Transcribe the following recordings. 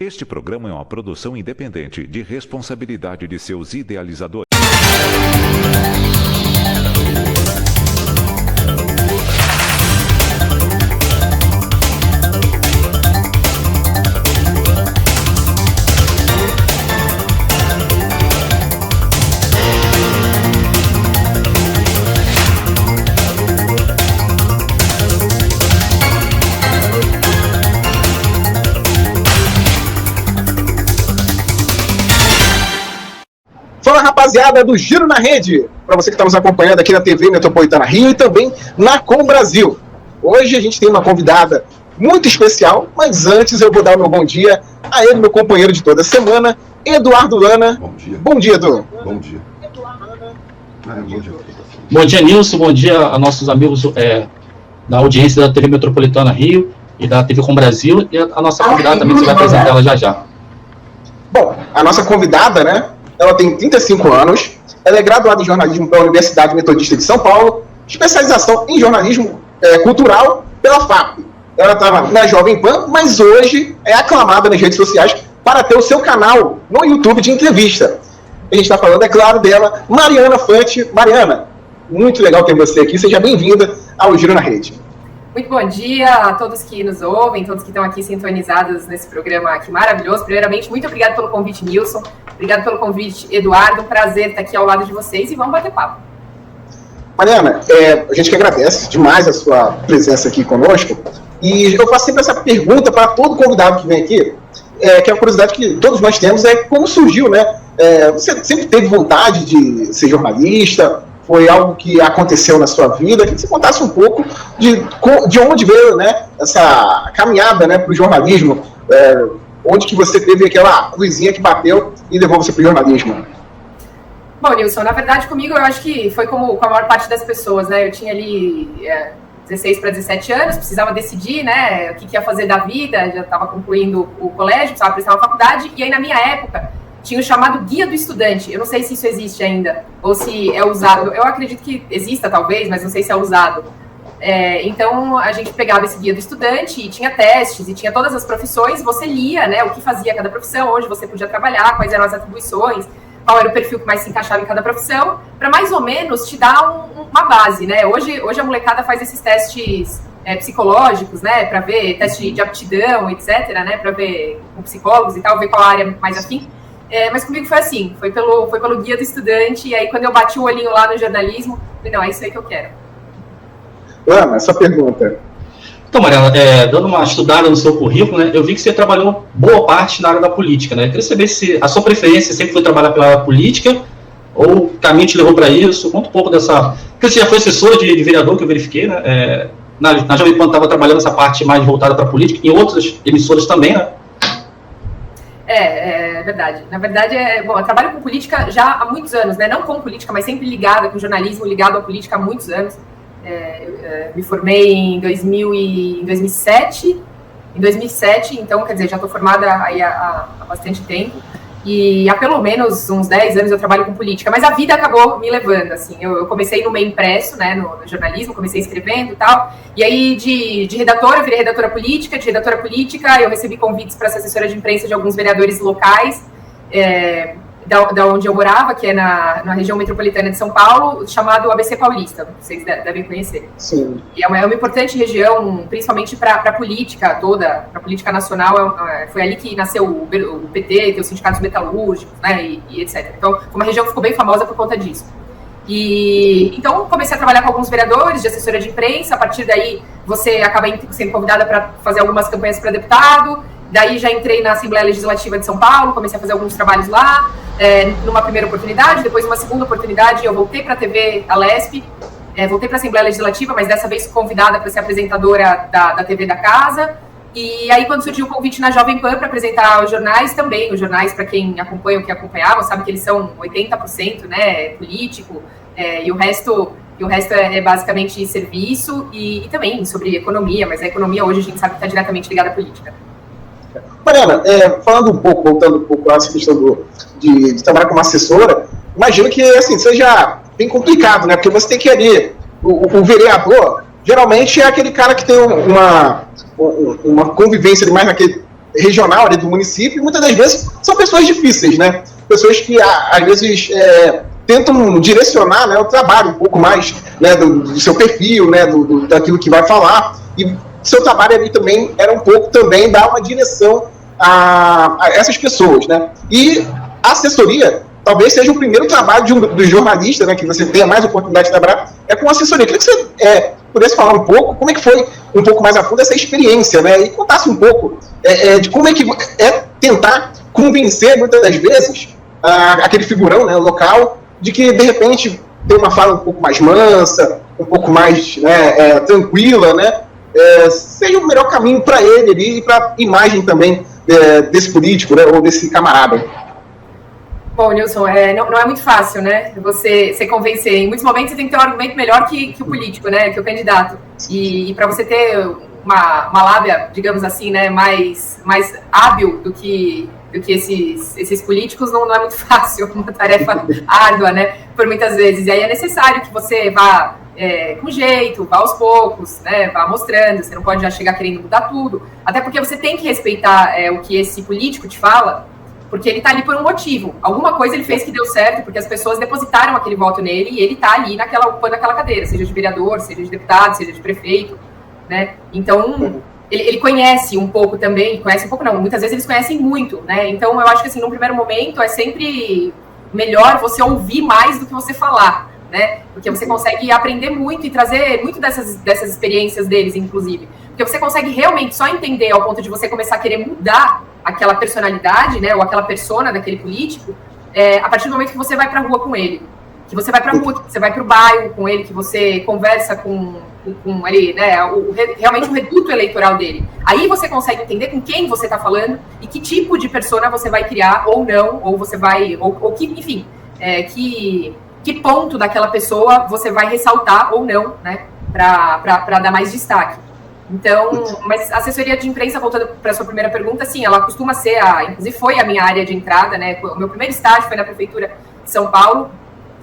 Este programa é uma produção independente, de responsabilidade de seus idealizadores. Fala, rapaziada do Giro na Rede, para você que está nos acompanhando aqui na TV Metropolitana Rio e também na Com Brasil. Hoje a gente tem uma convidada muito especial, mas antes eu vou dar o meu bom dia a ele, meu companheiro de toda semana, Eduardo Lana. Bom dia. Bom dia, Edu. Bom dia. Bom dia. Bom dia, Nilson. Bom dia a nossos amigos da audiência da TV Metropolitana Rio e da TV Com Brasil, e a nossa convidada também, que você vai apresentar ela já já. Bom, a nossa convidada, né? Ela tem 35 anos, ela é graduada em jornalismo pela Universidade Metodista de São Paulo, especialização em jornalismo cultural pela FAP. Ela estava na Jovem Pan, mas hoje é aclamada nas redes sociais para ter o seu canal no YouTube de entrevista. A gente está falando, é claro, dela, Mariana Fante. Mariana, muito legal ter você aqui, seja bem-vinda ao Giro na Rede. Muito bom dia a todos que nos ouvem, todos que estão aqui sintonizados nesse programa aqui maravilhoso. Primeiramente, muito obrigado pelo convite, Nilson. Obrigado pelo convite, Eduardo. Um prazer estar aqui ao lado de vocês e vamos bater papo. Mariana, a gente que agradece demais a sua presença aqui conosco. E eu faço sempre essa pergunta para todo convidado que vem aqui, que é uma curiosidade que todos nós temos, é como surgiu, né? Você sempre teve vontade de ser jornalista? Foi algo que aconteceu na sua vida? Queria que você contasse um pouco de onde veio, né, essa caminhada, né, para o jornalismo, onde que você teve aquela luzinha que bateu e levou você para o jornalismo. Bom, Nilson, na verdade comigo eu acho que foi como com a maior parte das pessoas, né? Eu tinha ali 16 para 17 anos, precisava decidir, né, o que ia fazer da vida, já estava concluindo o colégio, precisava prestar uma faculdade, e aí na minha época tinha o chamado Guia do Estudante. Eu não sei se isso existe ainda, ou se é usado. Eu acredito que exista, talvez, mas não sei se é usado. Então, a gente pegava esse Guia do Estudante e tinha testes, e tinha todas as profissões, você lia, né, o que fazia cada profissão, onde você podia trabalhar, quais eram as atribuições, qual era o perfil que mais se encaixava em cada profissão, para mais ou menos te dar uma base, né? Hoje a molecada faz esses testes psicológicos, né, para ver teste de aptidão, etc., né, para ver com psicólogos e tal, ver qual área mais afim. Mas comigo foi assim, foi pelo Guia do Estudante, e aí quando eu bati o olhinho lá no jornalismo, falei, não, é isso aí que eu quero. Ana, essa pergunta. Então, Mariana, dando uma estudada no seu currículo, né, eu vi que você trabalhou boa parte na área da política, né? Eu queria saber se a sua preferência sempre foi trabalhar pela área política, ou o caminho te levou para isso. Conta um pouco dessa... Porque você já foi assessora de vereador, que eu verifiquei, né? Na Jovem Pan estava trabalhando essa parte mais voltada para a política, em outras emissoras também, né? É verdade. Na verdade, eu trabalho com política já há muitos anos, né? Não com política, mas sempre ligada com jornalismo, ligado à política há muitos anos. Me formei em 2007, então, quer dizer, já estou formada aí há bastante tempo. E há pelo menos uns 10 anos eu trabalho com política, mas a vida acabou me levando, assim. Eu comecei no meio impresso, né, no jornalismo, comecei escrevendo e tal, e aí de redatora, eu virei redatora política, de redatora política eu recebi convites para ser assessora de imprensa de alguns vereadores locais, da onde eu morava, que é na região metropolitana de São Paulo, chamado ABC Paulista, vocês devem conhecer. Sim. E é uma importante região, principalmente para a política toda, para a política nacional. Foi ali que nasceu o PT, tem os sindicatos metalúrgicos, né, e etc. Então, foi uma região que ficou bem famosa por conta disso. Então, comecei a trabalhar com alguns vereadores, de assessora de imprensa. A partir daí, você acaba sendo convidada para fazer algumas campanhas para deputado. Daí já entrei na Assembleia Legislativa de São Paulo, comecei a fazer alguns trabalhos lá, numa primeira oportunidade. Depois, numa segunda oportunidade, eu voltei para a TV Alesp, voltei para a Assembleia Legislativa, mas dessa vez convidada para ser apresentadora da TV da casa. E aí, quando surgiu o convite na Jovem Pan para apresentar os jornais também, os jornais, para quem acompanha o que acompanhava, sabe que eles são 80%, né, político, e o resto é basicamente serviço e também sobre economia, mas a economia hoje a gente sabe que está diretamente ligada à política. Mariana, voltando um pouco a essa questão de trabalhar como assessora, imagino que assim, seja bem complicado, né? Porque você tem que ir ali, o vereador, geralmente é aquele cara que tem uma convivência mais naquele regional ali do município, e muitas das vezes são pessoas difíceis, né? Pessoas que às vezes tentam direcionar, né, o trabalho um pouco mais, né, do seu perfil, né, daquilo que vai falar, e seu trabalho ali também era um pouco também dar uma direção a essas pessoas, né? E a assessoria talvez seja o primeiro trabalho do jornalista, né, que você tenha mais oportunidade de trabalhar, com assessoria. Queria que você pudesse falar um pouco como é que foi, um pouco mais a fundo, essa experiência, né, e contasse um pouco de como é que tentar convencer, muitas das vezes, aquele figurão, né, local, de que, de repente, tem uma fala um pouco mais mansa, um pouco mais, né, tranquila, né, seja o melhor caminho para ele ali e para a imagem também desse político, né, ou desse camarada. Bom, Nilson, não é muito fácil, né, você convencer. Em muitos momentos você tem que ter um argumento melhor que o político, né, que o candidato. E para você ter uma lábia, digamos assim, né, mais hábil do que esses políticos, não é muito fácil, uma tarefa árdua, né, por muitas vezes. E aí é necessário que você vá com jeito, vá aos poucos, né, vá mostrando, você não pode já chegar querendo mudar tudo, até porque você tem que respeitar o que esse político te fala, porque ele está ali por um motivo. Alguma coisa ele fez que deu certo, porque as pessoas depositaram aquele voto nele e ele está ali ocupando aquela cadeira, seja de vereador, seja de deputado, seja de prefeito, né? Então, ele conhece um pouco também, muitas vezes eles conhecem muito, né? Então, eu acho que, assim, num primeiro momento, é sempre melhor você ouvir mais do que você falar, né? Porque você consegue aprender muito e trazer muito dessas experiências deles, inclusive. Porque você consegue realmente só entender ao ponto de você começar a querer mudar aquela personalidade, né, ou aquela persona daquele político, a partir do momento que você vai pra rua com ele, que você vai pra rua, que você vai pro bairro com ele, que você conversa com ele, né, realmente o reduto eleitoral dele. Aí você consegue entender com quem você tá falando e que tipo de persona você vai criar ou não, ou você vai, ou que, enfim, que ponto daquela pessoa você vai ressaltar ou não, né, pra dar mais destaque. Então, mas a assessoria de imprensa, voltando para a sua primeira pergunta, sim, ela costuma ser, inclusive foi a minha área de entrada, né? O meu primeiro estágio foi na Prefeitura de São Paulo.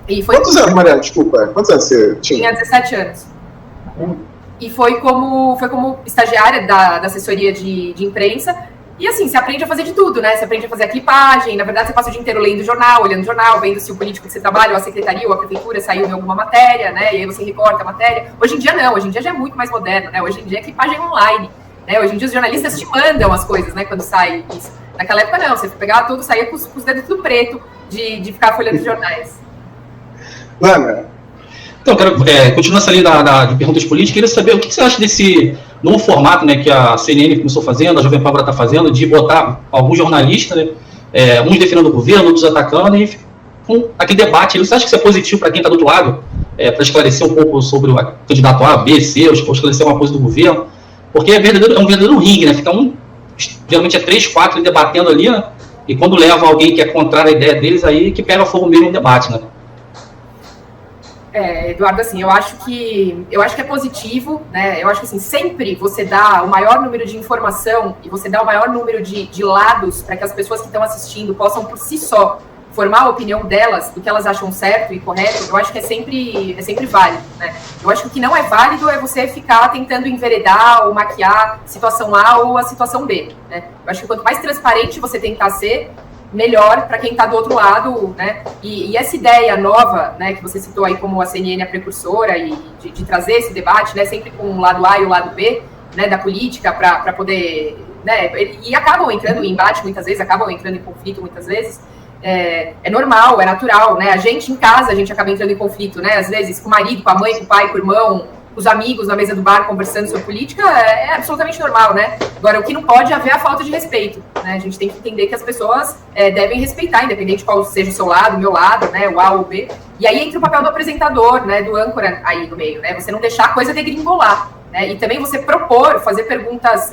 E foi Quantos anos, Mariana? Desculpa, quantos anos você tinha? Tinha 17 anos. E foi como estagiária da assessoria de imprensa. E assim, você aprende a fazer de tudo, né? Você aprende a fazer a clipagem, na verdade você passa o dia inteiro lendo o jornal, olhando o jornal, vendo se o político que você trabalha, ou a secretaria, ou a prefeitura saiu em alguma matéria, né? E aí você recorta a matéria. Hoje em dia não, hoje em dia já é muito mais moderno, né? Hoje em dia é clipagem online, né? Hoje em dia os jornalistas te mandam as coisas, né? Quando sai isso. Naquela época não, você pegava tudo, saía com os dedos tudo preto de ficar folhando os jornais. Ana. Então, quero continuar essa linha de perguntas políticas. Queria saber o que você acha desse novo formato, né, que a CNN começou fazendo, a Jovem Pan agora está fazendo, de botar alguns jornalistas, né, uns defendendo o governo, outros atacando, e com aquele debate. Você acha que isso é positivo para quem está do outro lado, para esclarecer um pouco sobre o candidato A, B, C, ou esclarecer uma coisa do governo? Porque é um verdadeiro ringue, né? Fica geralmente 3, 4 debatendo ali, né? E quando leva alguém que é contrário à ideia deles, aí que pega fogo mesmo no debate, né? Eduardo, assim, eu acho que é positivo, né? Eu acho que assim, sempre você dá o maior número de informação e você dá o maior número de lados para que as pessoas que estão assistindo possam por si só formar a opinião delas, do que elas acham certo e correto. Eu acho que é sempre válido, né? Eu acho que o que não é válido é você ficar tentando enveredar ou maquiar a situação A ou a situação B, né? Eu acho que quanto mais transparente você tentar ser, melhor para quem está do outro lado, né? E essa ideia nova, né, que você citou aí como a CNN a precursora e de trazer esse debate, né, sempre com o lado A e o lado B, né, da política para poder, né, e acabam entrando em embate muitas vezes, acabam entrando em conflito muitas vezes. É normal, é natural, né? A gente em casa, a gente acaba entrando em conflito, né? Às vezes com o marido, com a mãe, com o pai, com o irmão, com os amigos na mesa do bar conversando sobre política, é absolutamente normal, né? Agora, o que não pode é haver a falta de respeito, né? A gente tem que entender que as pessoas devem respeitar, independente de qual seja o seu lado, o meu lado, né? O A ou o B. E aí entra o papel do apresentador, né? Do âncora aí no meio, né? Você não deixar a coisa degringolar, né? E também você propor, fazer perguntas,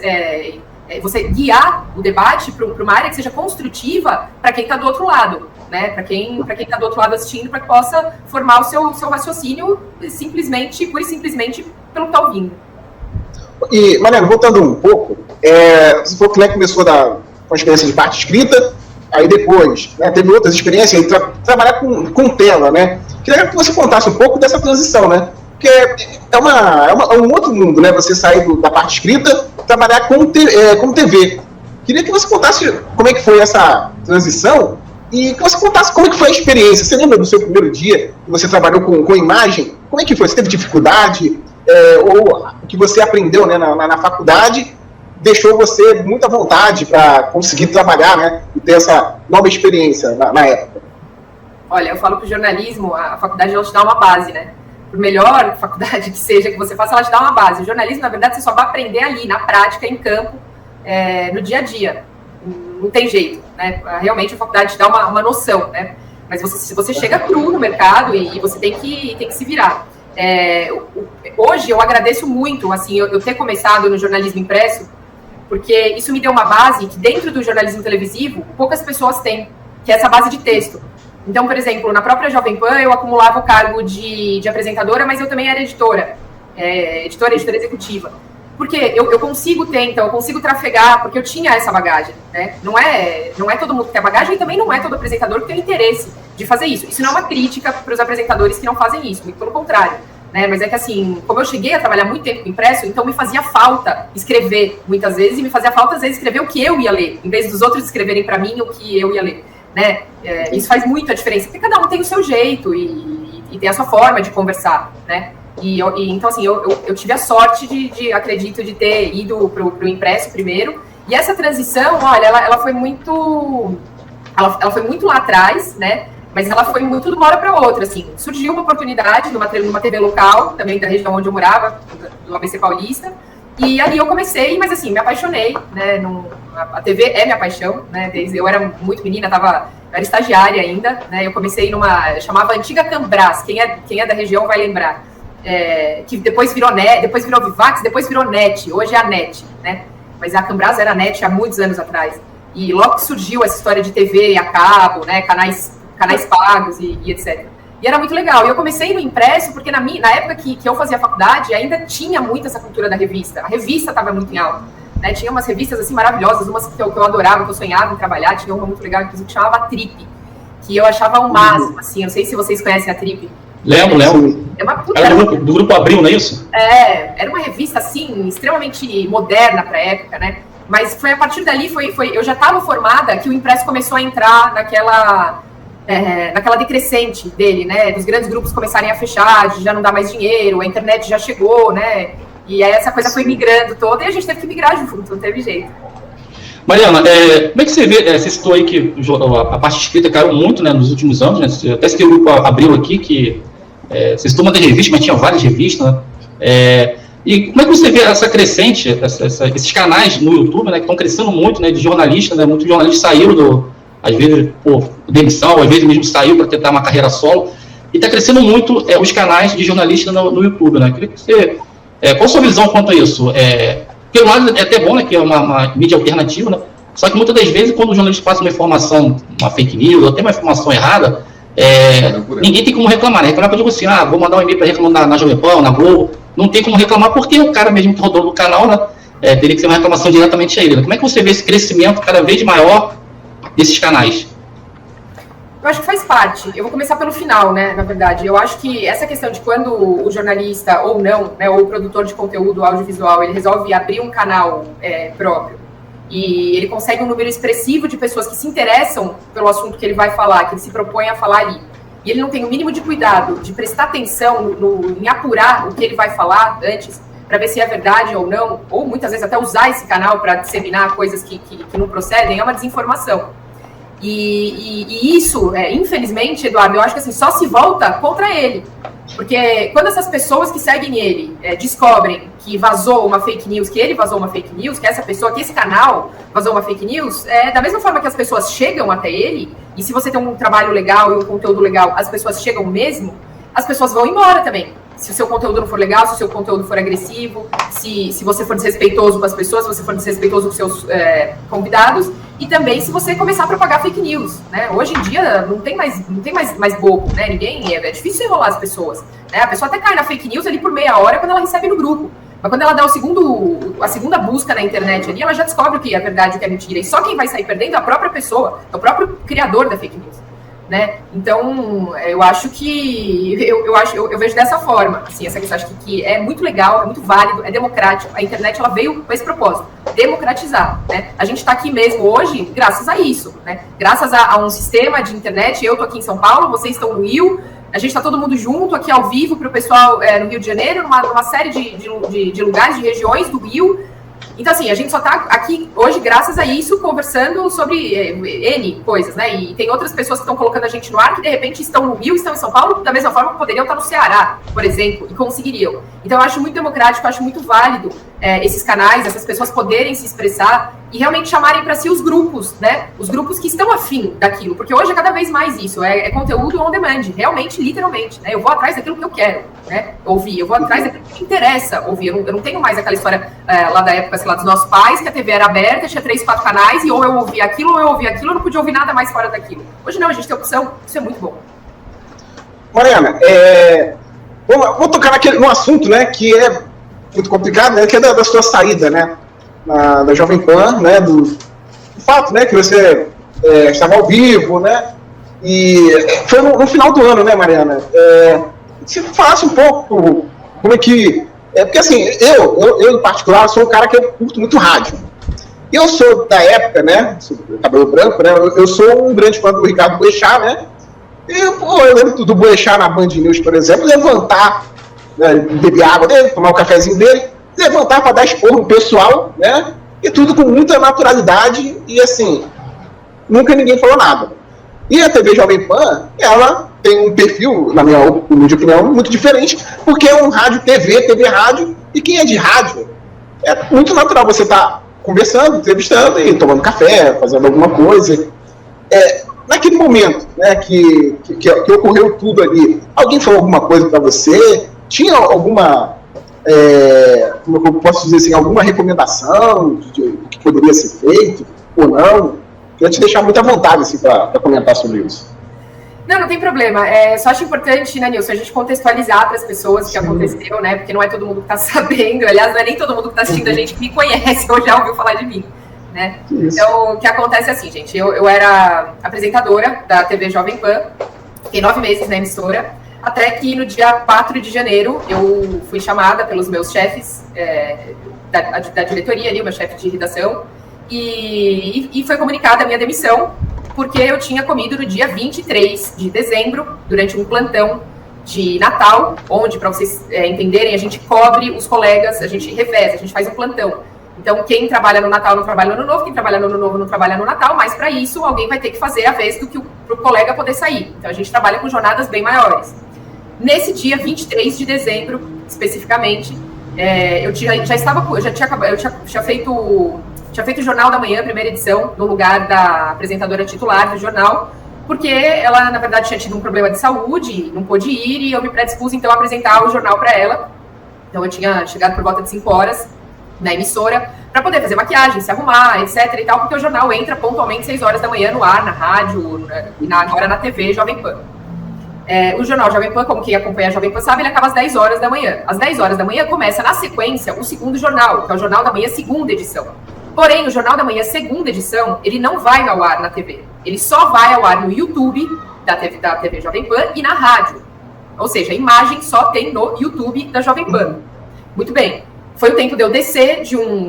você guiar o debate para uma área que seja construtiva para quem está do outro lado, né? Para quem está do outro lado assistindo, para que possa formar o seu raciocínio pura e simplesmente pelo que está ouvindo. E, Mariana, voltando um pouco, você falou que, né, começou com a experiência de parte escrita, aí depois, né, teve outras experiências, trabalhar com tela, né? Queria que você contasse um pouco dessa transição, né? Porque é um outro mundo, né? Você sair da parte escrita, trabalhar com TV. Queria que você contasse como é que foi essa transição e que você contasse como é que foi a experiência. Você lembra do seu primeiro dia que você trabalhou com imagem? Como é que foi? Você teve dificuldade? Ou o que você aprendeu, né, na faculdade deixou você muita vontade para conseguir trabalhar, né, e ter essa nova experiência na época? Olha, eu falo que o jornalismo, a faculdade, ela te dá uma base, né? Por melhor faculdade que seja que você faça, ela te dá uma base. O jornalismo, na verdade, você só vai aprender ali, na prática, em campo, no dia a dia. Não tem jeito, né? Realmente a faculdade te dá uma noção, né? Mas você chega cru no mercado e você tem que se virar. Hoje eu agradeço muito, assim, eu ter começado no jornalismo impresso, porque isso me deu uma base que dentro do jornalismo televisivo poucas pessoas têm, que é essa base de texto. Então, por exemplo, na própria Jovem Pan eu acumulava o cargo de apresentadora, mas eu também era editora executiva. Porque eu consigo ter, então, eu consigo trafegar, porque eu tinha essa bagagem, né? Não é todo mundo que tem a bagagem e também não é todo apresentador que tem interesse de fazer isso. Isso não é uma crítica para os apresentadores que não fazem isso, muito pelo contrário, né? Mas é que, assim, como eu cheguei a trabalhar muito tempo com impresso, então me fazia falta escrever muitas vezes, e me fazia falta, às vezes, escrever o que eu ia ler, em vez dos outros escreverem para mim o que eu ia ler, né? Isso faz muita diferença, porque cada um tem o seu jeito e tem a sua forma de conversar, né? Então, assim, eu tive a sorte acredito, de ter ido pro impresso primeiro. E essa transição, olha, ela foi muito... Ela foi muito lá atrás, né? Mas ela foi muito de uma hora para outra, assim. Surgiu uma oportunidade numa TV local, também da região onde eu morava, do ABC Paulista. E ali eu comecei, mas assim, me apaixonei, né? A TV é minha paixão, né? Desde eu era muito menina, eu era estagiária ainda, né? Eu comecei chamava Antiga Cambras, quem é da região vai lembrar. Que depois virou Vivax, depois virou NET, hoje é a NET, né? Mas a Cambras era a NET há muitos anos atrás. E logo que surgiu essa história de TV a cabo, né? Canais pagos e etc. E era muito legal. E eu comecei no impresso porque na época que eu fazia faculdade ainda tinha muito essa cultura da revista. A revista estava muito em alta, né? Tinha umas revistas assim maravilhosas, umas que eu adorava, que eu sonhava em trabalhar. Tinha uma muito legal, inclusive, que chamava Trip, que eu achava o máximo, assim. Eu não sei se vocês conhecem a Trip. Lembro. Era do Grupo Abril, não é isso? Era uma revista, assim, extremamente moderna para a época, né? Mas foi a partir dali, eu já estava formada que o impresso começou a entrar naquela decrescente dele, né? Dos grandes grupos começarem a fechar, de já não dar mais dinheiro, a internet já chegou, né? E aí essa coisa foi migrando toda e a gente teve que migrar junto, não teve jeito. Mariana, como é que você vê, você citou aí que a parte escrita caiu muito, né, nos últimos anos, né? Você até citei o Grupo Abril aqui, que você citou uma das revistas, mas tinha várias revistas, né? E como é que você vê essa crescente, esses canais no YouTube, né, que estão crescendo muito, né, de jornalistas, né? Muitos jornalistas saíram às vezes, demissão, às vezes mesmo saiu para tentar uma carreira solo, e está crescendo muito os canais de jornalistas no YouTube, né? Queria que você... qual a sua visão quanto a isso? Porque, lado, é até bom, né, que é uma mídia alternativa, né? Só que muitas das vezes, quando o jornalista passa uma informação, uma fake news, ou até uma informação errada, ninguém tem como reclamar, né? Reclamar que eu digo assim, vou mandar um e-mail para reclamar na Jovem Pan, na Globo, não tem como reclamar porque o cara mesmo que rodou do canal, né, teria que ser uma reclamação diretamente a ele, né? Como é que você vê esse crescimento cada vez maior desses canais? Eu acho que faz parte. Eu vou começar pelo final, né, na verdade. Eu acho que essa questão de quando o jornalista, ou não, né, ou o produtor de conteúdo audiovisual, ele resolve abrir um canal próprio, e ele consegue um número expressivo de pessoas que se interessam pelo assunto que ele vai falar, que ele se propõe a falar ali, e ele não tem o mínimo de cuidado de prestar atenção em apurar o que ele vai falar antes, para ver se é verdade ou não, ou muitas vezes até usar esse canal para disseminar coisas que não procedem, é uma desinformação. E isso, infelizmente, Eduardo, eu acho que assim, só se volta contra ele. Porque quando essas pessoas que seguem ele descobrem que vazou uma fake news, que ele vazou uma fake news, que essa pessoa, que esse canal vazou uma fake news, da mesma forma que as pessoas chegam até ele, e se você tem um trabalho legal e um conteúdo legal, as pessoas chegam mesmo, as pessoas vão embora também. Se o seu conteúdo não for legal, se o seu conteúdo for agressivo, se você for desrespeitoso com as pessoas, se você for desrespeitoso com os seus convidados, e também se você começar a propagar fake news, né? Hoje em dia não tem mais bobo, né? É difícil enrolar as pessoas, né? A pessoa até cai na fake news ali por meia hora quando ela recebe no grupo. Mas quando ela dá a segunda busca na internet ali, ela já descobre o que é verdade e o que é mentira. E só quem vai sair perdendo é a própria pessoa, é o próprio criador da fake news. Né? Então, eu acho que eu vejo dessa forma, assim, essa questão, acho que é muito legal, é muito válido, é democrático. A internet ela veio com esse propósito, democratizar, né? A gente está aqui mesmo hoje graças a isso, né? Graças a um sistema de internet. Eu estou aqui em São Paulo, vocês estão no Rio, a gente está todo mundo junto aqui ao vivo para o pessoal no Rio de Janeiro, numa série de lugares, de regiões do Rio. Então, assim, a gente só está aqui hoje graças a isso, conversando sobre N coisas, né? E tem outras pessoas que estão colocando a gente no ar que, de repente, estão no Rio, estão em São Paulo, da mesma forma que poderiam estar no Ceará, por exemplo, e conseguiriam. Então, eu acho muito democrático, eu acho muito válido esses canais, essas pessoas poderem se expressar e realmente chamarem para si os grupos, né? Os grupos que estão afim daquilo, porque hoje é cada vez mais isso, é conteúdo on demand, realmente, literalmente, né? Eu vou atrás daquilo que eu quero, né? Ouvir, eu vou atrás daquilo que me interessa ouvir. Eu não tenho mais aquela história lá da época, sei lá, dos nossos pais, que a TV era aberta, tinha 3, 4 canais, e ou eu ouvia aquilo, ou eu ouvia aquilo, eu não podia ouvir nada mais fora daquilo. Hoje não, a gente tem opção, isso é muito bom. Mariana, vou tocar no assunto, né, que é muito complicado, né, que é da sua saída, né, da Jovem Pan, né, do fato, né, que você estava ao vivo, né, e foi no final do ano, né, Mariana, se falasse um pouco como é que, porque assim, eu em particular sou um cara que eu curto muito rádio, eu sou da época, né, cabelo branco, né, eu sou um grande fã do Ricardo Boechat, né, eu lembro do Boechat na Band News, por exemplo, levantar, né, beber água dele, tomar o cafezinho dele, levantar para dar esporro no pessoal, né? E tudo com muita naturalidade e, assim, nunca ninguém falou nada. E a TV Jovem Pan, ela tem um perfil, na minha opinião, muito diferente, porque é um rádio TV rádio, e quem é de rádio, é muito natural você estar conversando, entrevistando e tomando café, fazendo alguma coisa. Naquele momento, né, que ocorreu tudo ali, alguém falou alguma coisa para você? Tinha alguma, como eu posso dizer assim, alguma recomendação do que poderia ser feito ou não? Queria te deixar muito à vontade assim, para comentar sobre isso. Não tem problema. Só acho importante, né, Nilson, a gente contextualizar para as pessoas o que aconteceu, né? Porque não é todo mundo que está sabendo, aliás, não é nem todo mundo que está assistindo a gente que me conhece ou já ouviu falar de mim. Né? Então, o que acontece é assim, gente, eu era apresentadora da TV Jovem Pan, fiquei 9 meses na emissora, até que no dia 4 de janeiro eu fui chamada pelos meus chefes da diretoria ali, o meu chefe de redação, e foi comunicada a minha demissão, porque eu tinha comido no dia 23 de dezembro, durante um plantão de Natal, onde, para vocês entenderem, a gente cobre os colegas, a gente reveza, a gente faz um plantão. Então, quem trabalha no Natal não trabalha no Ano Novo, quem trabalha no Ano Novo não trabalha no Natal, mas para isso alguém vai ter que fazer a vez do que para o colega poder sair. Então, a gente trabalha com jornadas bem maiores. Nesse dia 23 de dezembro, especificamente, eu tinha feito o Jornal da Manhã, primeira edição, no lugar da apresentadora titular do jornal, porque ela, na verdade, tinha tido um problema de saúde, não pôde ir, e eu me predispus, então, a apresentar o jornal para ela. Então, eu tinha chegado por volta de 5 horas na emissora, para poder fazer maquiagem, se arrumar, etc e tal, porque o jornal entra pontualmente 6 horas da manhã no ar, na rádio, e agora na TV Jovem Pan. O jornal Jovem Pan, como quem acompanha a Jovem Pan sabe, ele acaba às 10 horas da manhã. Às 10 horas da manhã começa, na sequência, o segundo jornal, que é o Jornal da Manhã, segunda edição. Porém, o Jornal da Manhã, segunda edição, ele não vai ao ar na TV. Ele só vai ao ar no YouTube da TV Jovem Pan e na rádio. Ou seja, a imagem só tem no YouTube da Jovem Pan. Muito bem. Foi o tempo de eu descer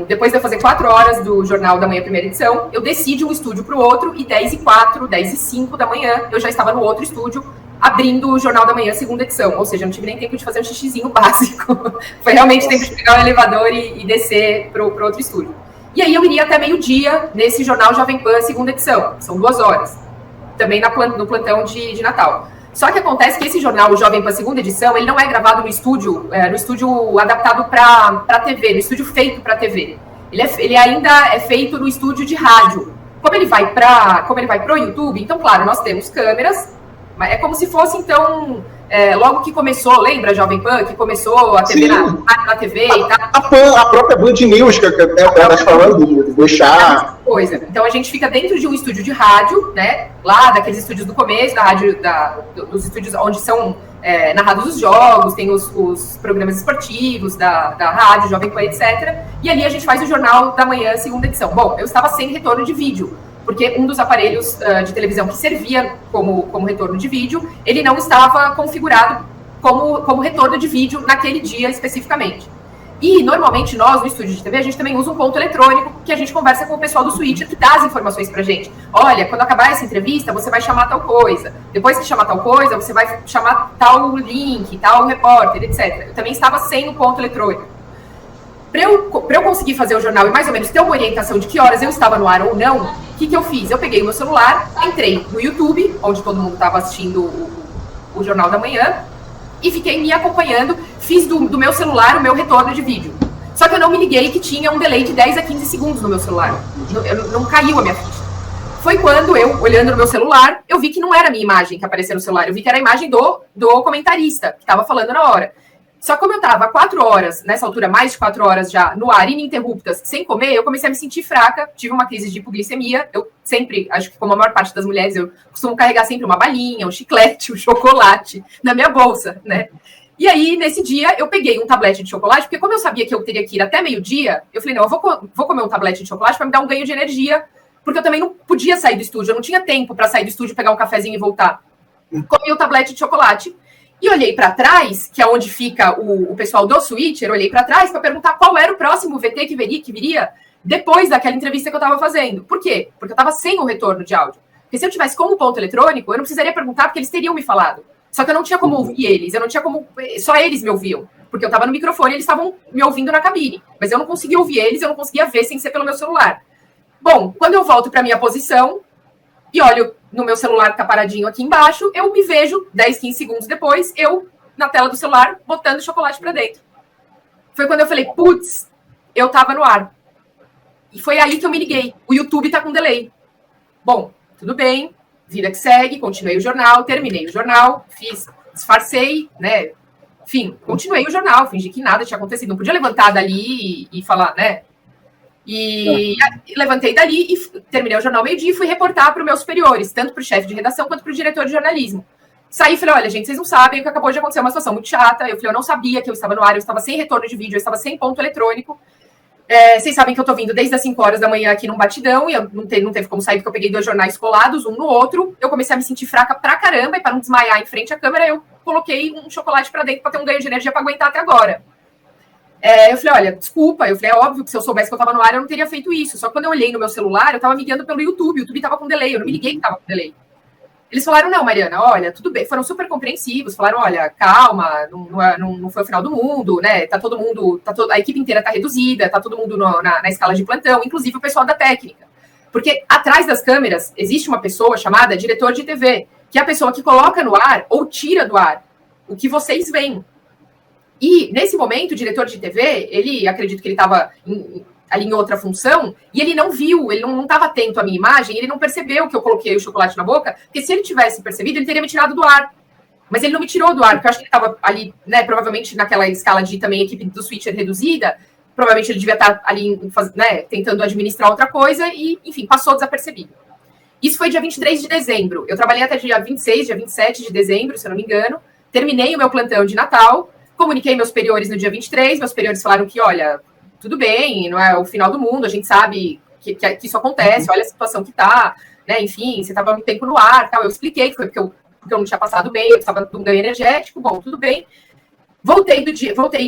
depois de eu fazer 4 horas do Jornal da Manhã, primeira edição, eu desci de um estúdio para o outro, e 10h04, 10h05 da manhã, eu já estava no outro estúdio, abrindo o Jornal da Manhã, segunda edição. Ou seja, eu não tive nem tempo de fazer um xixizinho básico. Foi realmente tempo de pegar o elevador e descer para o outro estúdio. E aí eu iria até meio-dia nesse Jornal Jovem Pan, segunda edição. São 2 horas. Também no plantão de Natal. Só que acontece que esse jornal, o Jovem Pan segunda edição, ele não é gravado no estúdio adaptado para TV, no estúdio feito para TV. Ele ainda é feito no estúdio de rádio. Como ele vai para o YouTube, então, claro, nós temos câmeras, mas é como se fosse, então, logo que começou, lembra a Jovem Pan, que começou a TV na TV e tal? A própria Band News, que ela está falando, de deixar... Coisa. Então, a gente fica dentro de um estúdio de rádio, né? Lá, daqueles estúdios do começo, da rádio, dos estúdios onde são narrados os jogos, tem os programas esportivos da rádio, Jovem Pan, etc. E ali a gente faz o Jornal da Manhã, segunda edição. Bom, eu estava sem retorno de vídeo, porque um dos aparelhos de televisão que servia como retorno de vídeo, ele não estava configurado como retorno de vídeo naquele dia especificamente. E, normalmente, nós, no estúdio de TV, a gente também usa um ponto eletrônico, que a gente conversa com o pessoal do Switcher, que dá as informações pra gente. Olha, quando acabar essa entrevista, você vai chamar tal coisa. Depois que chamar tal coisa, você vai chamar tal link, tal repórter, etc. Eu também estava sem o ponto eletrônico. Para eu conseguir fazer o jornal e mais ou menos ter uma orientação de que horas eu estava no ar ou não, o que eu fiz? Eu peguei o meu celular, entrei no YouTube, onde todo mundo estava assistindo o Jornal da Manhã, e fiquei me acompanhando, fiz do meu celular o meu retorno de vídeo. Só que eu não me liguei que tinha um delay de 10 a 15 segundos no meu celular. Não caiu a minha ficha. Foi quando eu, olhando no meu celular, eu vi que não era a minha imagem que aparecia no celular, eu vi que era a imagem do comentarista, que estava falando na hora. Só que como eu estava 4 horas, nessa altura, mais de 4 horas já, no ar, ininterruptas, sem comer, eu comecei a me sentir fraca, tive uma crise de hipoglicemia. Eu sempre, acho que como a maior parte das mulheres, eu costumo carregar sempre uma balinha, um chiclete, um chocolate na minha bolsa, né? E aí, nesse dia, eu peguei um tablete de chocolate, porque como eu sabia que eu teria que ir até meio-dia, eu falei, não, eu vou comer um tablete de chocolate para me dar um ganho de energia, porque eu também não podia sair do estúdio, eu não tinha tempo para sair do estúdio, pegar um cafezinho e voltar. Comi o tablete de chocolate, e olhei para trás, que é onde fica o pessoal do Switcher, olhei para trás para perguntar qual era o próximo VT que viria depois daquela entrevista que eu estava fazendo. Por quê? Porque eu estava sem o retorno de áudio. Porque se eu tivesse como ponto eletrônico, eu não precisaria perguntar, porque eles teriam me falado. Só que eu não tinha como ouvir eles, eu não tinha como... Só eles me ouviam, porque eu estava no microfone e eles estavam me ouvindo na cabine. Mas eu não conseguia ouvir eles, eu não conseguia ver sem ser pelo meu celular. Bom, quando eu volto para minha posição e olho no meu celular que tá paradinho aqui embaixo, eu me vejo 10, 15 segundos depois, eu na tela do celular, botando chocolate para dentro. Foi quando eu falei, putz, eu tava no ar. E foi aí que eu me liguei. O YouTube tá com delay. Bom, tudo bem, vida que segue, continuei o jornal, terminei o jornal, disfarcei, né? Enfim, continuei o jornal, fingi que nada tinha acontecido. Não podia levantar dali e falar, né? E levantei dali e terminei o jornal meio-dia e fui reportar para os meus superiores, tanto para o chefe de redação quanto para o diretor de jornalismo. Saí e falei, olha, gente, vocês não sabem que acabou de acontecer uma situação muito chata. Eu falei, eu não sabia que eu estava no ar, eu estava sem retorno de vídeo, eu estava sem ponto eletrônico. Vocês sabem que eu tô vindo desde as 5 horas da manhã aqui num batidão e eu não teve como sair porque eu peguei 2 jornais colados, um no outro. Eu comecei a me sentir fraca pra caramba e para não desmaiar em frente à câmera, eu coloquei um chocolate para dentro para ter um ganho de energia para aguentar até agora. Eu falei, olha, desculpa. Eu falei, é óbvio que se eu soubesse que eu tava no ar, eu não teria feito isso. Só que quando eu olhei no meu celular, eu tava me guiando pelo YouTube. O YouTube tava com delay, eu não me liguei que tava com delay. Eles falaram, não, Mariana, olha, tudo bem. Foram super compreensivos. Falaram, olha, calma, não foi o final do mundo, né? Tá todo mundo, a equipe inteira tá reduzida, tá todo mundo na escala de plantão, inclusive o pessoal da técnica. Porque atrás das câmeras existe uma pessoa chamada diretor de TV, que é a pessoa que coloca no ar ou tira do ar o que vocês veem. E, nesse momento, o diretor de TV, acredito que ele estava ali em outra função, e ele não viu, ele não estava atento à minha imagem, ele não percebeu que eu coloquei o chocolate na boca, porque se ele tivesse percebido, ele teria me tirado do ar. Mas ele não me tirou do ar, porque eu acho que ele estava ali, né, provavelmente naquela escala de também equipe do Switcher reduzida, provavelmente ele devia estar ali, né, tentando administrar outra coisa, e, enfim, passou desapercebido. Isso foi dia 23 de dezembro. Eu trabalhei até dia 26, dia 27 de dezembro, se eu não me engano, terminei o meu plantão de Natal, comuniquei meus superiores no dia 23, meus superiores falaram que, olha, tudo bem, não é o final do mundo, a gente sabe que isso acontece, olha a situação que tá, né, enfim, você estava muito tempo no ar, tal. Eu expliquei que foi porque eu não tinha passado bem, eu estava com um ganho energético, bom, tudo bem. Voltei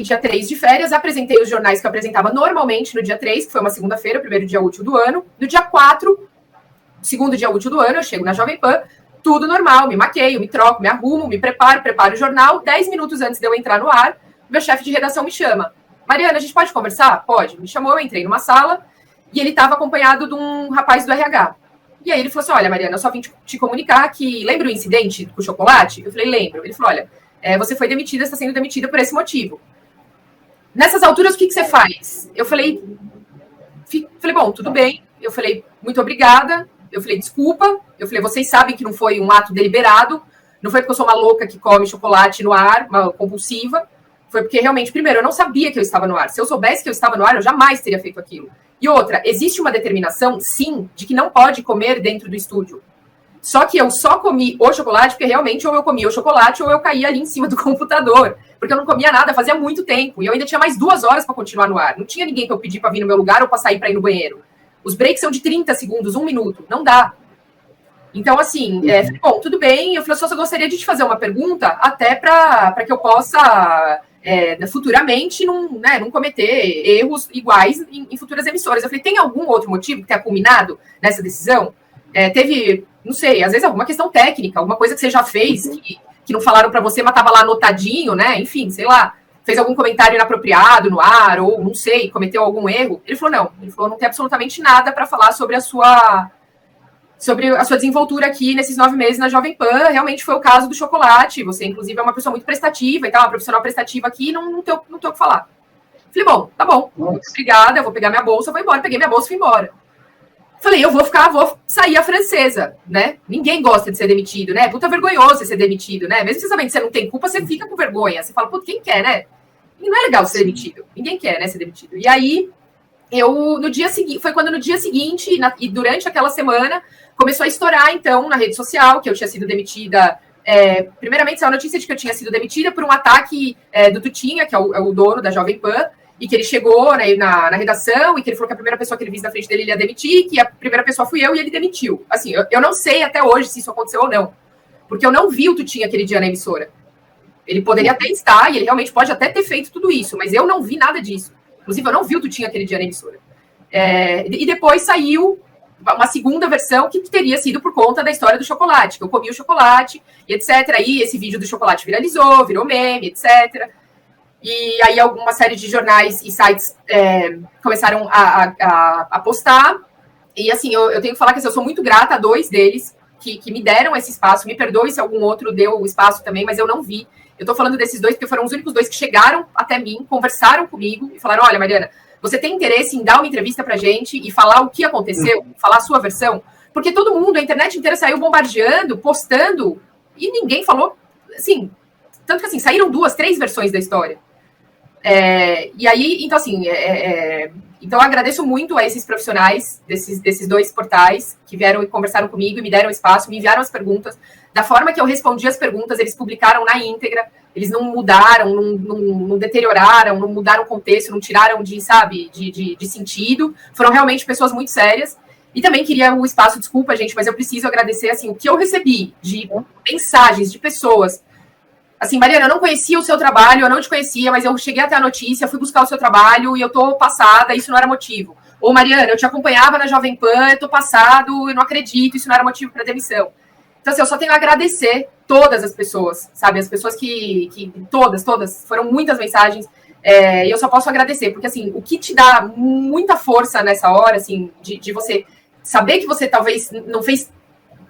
dia 3 de férias, apresentei os jornais que eu apresentava normalmente no dia 3, que foi uma segunda-feira, o primeiro dia útil do ano. No dia 4, segundo dia útil do ano, eu chego na Jovem Pan, tudo normal, me maqueio, me troco, me arrumo, me preparo o jornal. 10 minutos antes de eu entrar no ar, meu chefe de redação me chama. Mariana, a gente pode conversar? Pode. Me chamou, eu entrei numa sala e ele estava acompanhado de um rapaz do RH. E aí ele falou assim, olha, Mariana, eu só vim te comunicar que... Lembra o incidente com o chocolate? Eu falei, lembro. Ele falou, olha, você foi demitida, está sendo demitida por esse motivo. Nessas alturas, o que você faz? Eu falei, bom, tudo bem. Eu falei, muito obrigada. Eu falei, desculpa. Eu falei, vocês sabem que não foi um ato deliberado. Não foi porque eu sou uma louca que come chocolate no ar, uma compulsiva. Foi porque, realmente, primeiro, eu não sabia que eu estava no ar. Se eu soubesse que eu estava no ar, eu jamais teria feito aquilo. E outra, existe uma determinação, sim, de que não pode comer dentro do estúdio. Só que eu só comi o chocolate porque, realmente, ou eu comia o chocolate ou eu caía ali em cima do computador. Porque eu não comia nada fazia muito tempo. E eu ainda tinha mais 2 horas para continuar no ar. Não tinha ninguém para eu pedir para vir no meu lugar ou para sair para ir no banheiro. Os breaks são de 30 segundos, 1 minuto. Não dá. Então, assim, bom, tudo bem. Eu falei, só gostaria de te fazer uma pergunta, até para que eu possa futuramente não cometer erros iguais em futuras emissoras. Eu falei, tem algum outro motivo que tenha culminado nessa decisão? Teve, não sei, às vezes alguma questão técnica, alguma coisa que você já fez que não falaram para você, mas estava lá anotadinho, né? Enfim, sei lá, fez algum comentário inapropriado no ar, ou não sei, cometeu algum erro. Ele falou, não tem absolutamente nada para falar sobre a sua desenvoltura aqui nesses 9 meses na Jovem Pan. Realmente foi o caso do chocolate. Você, inclusive, é uma pessoa muito prestativa, então, uma profissional prestativa aqui, não tem o que falar. Falei, bom, tá bom, obrigada, eu vou pegar minha bolsa, vou embora. Peguei minha bolsa e fui embora. Falei, vou sair a francesa, né? Ninguém gosta de ser demitido, né? Puta vergonhoso você ser demitido, né? Mesmo você sabendo que você não tem culpa, você fica com vergonha. Você fala, puta, quem quer, né? E não é legal ser demitido. Ninguém quer, né, ser demitido. E aí, no dia seguinte, foi quando no dia seguinte, e durante aquela semana, começou a estourar, então, na rede social, que eu tinha sido demitida. Primeiramente, saiu a notícia de que eu tinha sido demitida por um ataque do Tutinha, que é o dono da Jovem Pan, e que ele chegou, né, na redação, e que ele falou que a primeira pessoa que ele viu na frente dele ele ia demitir, que a primeira pessoa fui eu, e ele demitiu. Assim, eu não sei até hoje se isso aconteceu ou não, porque eu não vi o Tutinha aquele dia na emissora. Ele poderia até estar, e ele realmente pode até ter feito tudo isso, mas eu não vi nada disso. Inclusive, eu não vi o Tutinha aquele dia na emissora. E depois saiu uma segunda versão que teria sido por conta da história do chocolate, que eu comi o chocolate, e etc. Aí esse vídeo do chocolate viralizou, virou meme, etc. E aí alguma série de jornais e sites começaram a postar. E assim, eu tenho que falar que assim, eu sou muito grata a 2 deles que me deram esse espaço. Me perdoe se algum outro deu o espaço também, mas eu não vi. Eu tô falando desses 2 porque foram os únicos 2 que chegaram até mim, conversaram comigo e falaram, olha, Mariana, você tem interesse em dar uma entrevista pra gente e falar o que aconteceu, falar a sua versão? Porque todo mundo, a internet inteira saiu bombardeando, postando, e ninguém falou, assim, tanto que assim, saíram 2, 3 versões da história. E aí, então assim, então eu agradeço muito a esses profissionais desses 2 portais que vieram e conversaram comigo e me deram espaço, me enviaram as perguntas. Da forma que eu respondi as perguntas, eles publicaram na íntegra, eles não mudaram, não deterioraram, não mudaram o contexto, não tiraram de sentido. Foram realmente pessoas muito sérias. E também queria o espaço, desculpa, gente, mas eu preciso agradecer assim, o que eu recebi de mensagens de pessoas. Assim, Mariana, eu não conhecia o seu trabalho, eu não te conhecia, mas eu cheguei até a notícia, fui buscar o seu trabalho e eu tô passada, isso não era motivo. Ou, Mariana, eu te acompanhava na Jovem Pan, eu tô passado, eu não acredito, isso não era motivo para demissão. Então, assim, eu só tenho a agradecer todas as pessoas, sabe? As pessoas que todas, foram muitas mensagens, e eu só posso agradecer, porque, assim, o que te dá muita força nessa hora, assim, de você saber que você talvez não fez,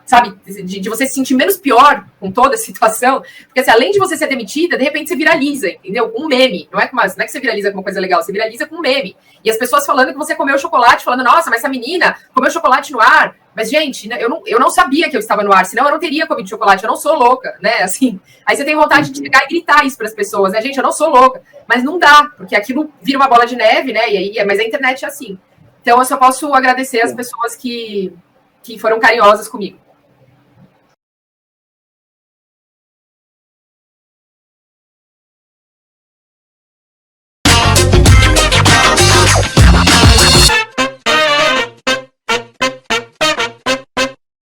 sabe, de você se sentir menos pior com toda a situação, porque assim, além de você ser demitida, de repente você viraliza, entendeu? Com um meme, não é que você viraliza com uma coisa legal, você viraliza com um meme, e as pessoas falando que você comeu chocolate, falando, nossa, mas essa menina comeu chocolate no ar, mas gente, eu não sabia que eu estava no ar, senão eu não teria comido chocolate, eu não sou louca, né, assim, aí você tem vontade de chegar e gritar isso para as pessoas, né, gente, eu não sou louca, mas não dá, porque aquilo vira uma bola de neve, né, e aí, mas a internet é assim, então eu só posso agradecer as pessoas que foram carinhosas comigo.